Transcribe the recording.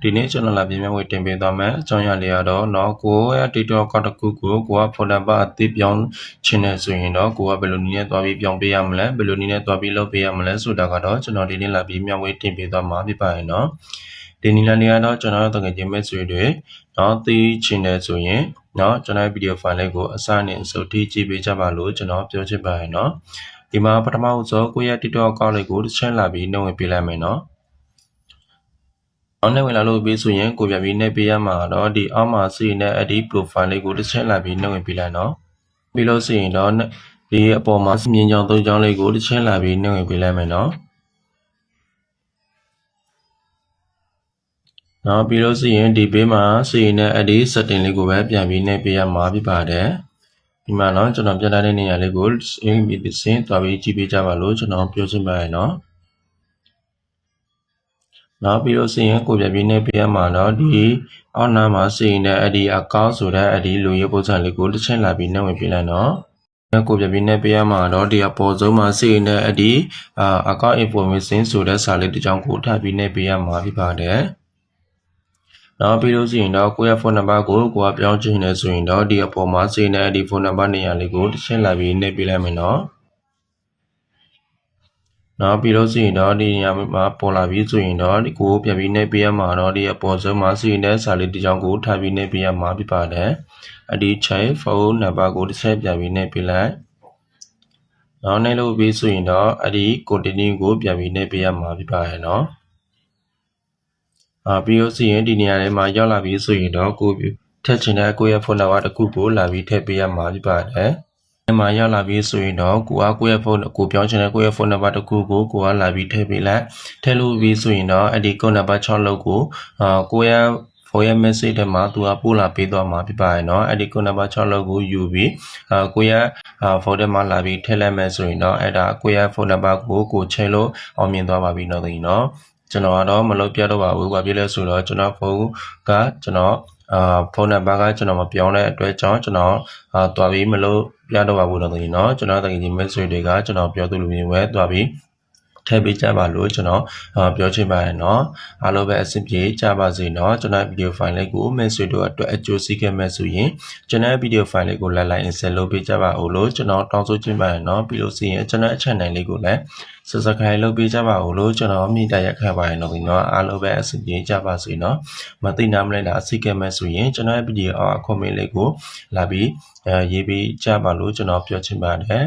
ဒီနေ့ကျွန်တော်လာပြမယ်ဝေတင်ပေးသွားမယ်အကြောင်းအရာလေးကတော့เนาะကိုရဲ့ TikTok ကတခုကိုကဖုန်းနံပါတ်အသစ်ပြောင်းချင်တယ်ဆိုရင်တော့ကိုကဘယ်လိုနည်းနဲ့သွားပြီးပြောင်းပေးရမလဲဘယ်လိုနည်းနဲ့သွားပြီးလုပ်ပေးရမလဲဆိုတာကတော့ကျွန်တော်ဒီနေ့လာပြီးမျှဝေတင်ပေးသွားမှာဖြစ်ပါရဲ့เนาะဒီနည်းလေးကတော့ကျွန်တော်တို့တကယ်ချင်းမဲ့ဆွေတွေเนาะသိချင်တယ်ဆိုရင်เนาะကျွန်တော်ဗီဒီယိုဖိုင်လေးကိုအစနဲ့အဆုံးထိကြည့်ပေးကြပါလို့ကျွန်တော်ပြောချင်ပါရဲ့เนาะဒီမှာပထမဆုံးကိုရဲ့ TikTok အကောင့်လေးကိုတစ်ချက်လာပြီးနှုတ်ဝင်ပေးလိုက်မယ်เนาะအောင်နဲ့ဝင်လာလို့ပြီးဆိုရင်ကိုပြပြီးနေပေးရမှာတော့ဒီအောက်မှာစီနဲ့အဲ့ဒီ profile လေးကိုတစ်ချက်လာပြီးနှုတ်ဝင်ပေးလိုက်နော်ပြီးလို့ဆိုရင်တော့ဒီအပေါ်မှာမြင်ကြောင်သုံးကြောင်လေးကိုတစ်ချက်လာပြီးနှုတ်ဝင်ပေးလိုက်မယ်နော်နောက်ပြီးလို့ဆိုရင်ဒီဘေးမှာစီနဲ့အဲ့ဒီ setting လေးကိုပဲပြန်ပြီးနေပေးရမှာဖြစ်ပါတယ်ဒီမှာတော့ကျွန်တော်ပြထားတဲ့နေရာလေးကိုအင်းပြီးတစ်စင်းသွားပြီးကြည့်ပေးကြပါလို့ကျွန်တော်ပြောချင်ပါရဲ့နော်နောက်ပြီးတော့စီရင်ကိုပြပြနေပြရမှာတော့ဒီအောက်နားမှာစီရင်တဲ့အဲ့ဒီအကောင့်ဆိုတဲ့အဲ့ဒီလူရပုံစံလေးကိုတစ်ချက်လာပြီးနှုတ်ဝင်ပြလိုက်နော်ကိုပြပြနေပြရမှာတော့ဒီအပေါ်ဆုံးမှာစီရင်တဲ့အဲ့ဒီအကောင့် information ဆိုတဲ့စာလေးတစ်ကြောင်းကိုထပ်ပြီးနေပြရမှာဖြစ်ပါတယ်နောက်ပြီးလို့စီရင်တော့ကိုယ့်ရဲ့ဖုန်းနံပါတ်ကိုကပြောင်းချင်နေဆိုရင်တော့ဒီအပေါ်မှာစီရင်တဲ့အဲ့ဒီဖုန်းနံပါတ်နေရာလေးကိုတစ်ချက်လာပြီးနေပြလိုက်မယ်နော်နောက်ပြီးလို့ဆိုရင်တော့ဒီနေရာမှာပေါ်လာပြီးဆိုရင်တော့ဒီကိုပြန်ပြီးနေပေးရမှာတော့ဒီအပေါ်ဆုံးမှာစီရင်တဲ့စာလေးတစ်ကြောင်းကိုထားပြီးနေပေးရမှာဖြစ်ပါတယ်အဒီချိုင်ဖုန်းနံပါတ်ကိုတစ်ချက်ပြန်ပြီးနေပေးလိုက်နောက်နေလို့ပြီးဆိုရင်တော့အဒီ continue ကိုပြန်ပြီးနေပေးရမှာဖြစ်ပါတယ်နော်ပြီးလို့ဆိုရင်ဒီနေရာထဲမှာရောက်လာပြီးဆိုရင်တော့ကိုထည့်ချင်တဲ့ကိုယ့်ရဲ့ဖုန်းနံပါတ်တစ်ခုကိုလာပြီးထည့်ပေးရမှာဖြစ်ပါတယ်ဒီမှာရောက်လာပြီးဆိုရင်တော့ကိုယ့်ရဲ့ဖုန်းကိုပြောင်းချင်တဲ့ကိုယ့်ရဲ့ဖုန်းနံပါတ်တစ်ခုကိုကိုကလာပြီးထည့်ပေးလိုက်ထည့်လို့ပြီးဆိုရင်တော့အဲ့ဒီကုန်းနံပါတ်6လောက်ကိုကိုယ့်ရဲ့ဖုန်းရဲ့ message ထဲမှာသူကပို့လာပေးသွားမှာဖြစ်ပါရဲ့เนาะအဲ့ဒီကုန်းနံပါတ်6လောက်ကိုယူပြီးကိုယ့်ရဲ့ဖုန်းထဲမှာလာပြီးထည့်လိုက်မယ်ဆိုရင်တော့အဲ့ဒါကိုယ့်ရဲ့ဖုန်းနံပါတ်ကိုချိန်လို့အောင်မြင်သွားပါပြီเนาะဒီเนาะကျွန်တော်ကတော့မလုပ်ပြတော့ပါဘူး။ဘာဖြစ်လဲဆိုတော့ကျွန်တော်ဖုန်းကကျွန်တော်ဖုန်းနံပါတ်ကကျွန်တော်မပြောင်းတဲ့အတွက်ကြောင့်ကျွန်တော်တွားပြီးမလို့ပြတော့ပါဘူးတော့တကယ်နော်ကျွန်တော်တကယ်ကြီး message တွေကကျွန်တော်ပြောသလိုမျိုးပဲတွားပြီးထည့်ပေးကြပါလို့ကျွန်တော်ပြောချင်ပါတယ်เนาะအားလုံးပဲအဆင်ပြေကြပါစေเนาะကျွန်တော်ဗီဒီယိုဖိုင်လေးကို message တို့အတွက်အကျိုးစီးခဲ့မဲ့ဆိုရင်ကျွန်တော်ဗီဒီယိုဖိုင်လေးကိုlike install လုပ်ပေးကြပါဦးလို့ကျွန်တော်တောင်းဆိုချင်ပါတယ်เนาะပြီးလို့ဆိုရင်ကျွန်တော် channel လေးကိုလည်း subscribe လုပ်ပေးကြပါဦးလို့ကျွန်တော်မိတ်ရက်ခတ်ပါတယ်เนาะဒီเนาะအားလုံးပဲအဆင်ပြေကြပါစေเนาะမသိနာမလဲတာအစီခဲ့မဲ့ဆိုရင်ကျွန်တော်ဗီဒီယိုcomment လေးကိုလာပြီးရေးပေးကြပါလို့ကျွန်တော်ပြောချင်ပါတယ်